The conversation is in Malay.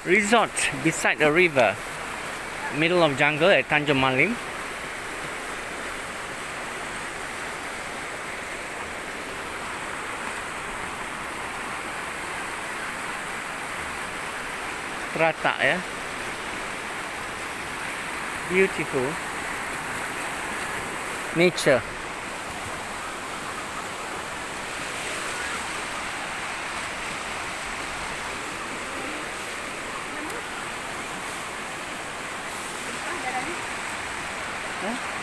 Resort beside a river, middle of jungle at Tanjung Malim. Teratak ya. Beautiful nature. Hah?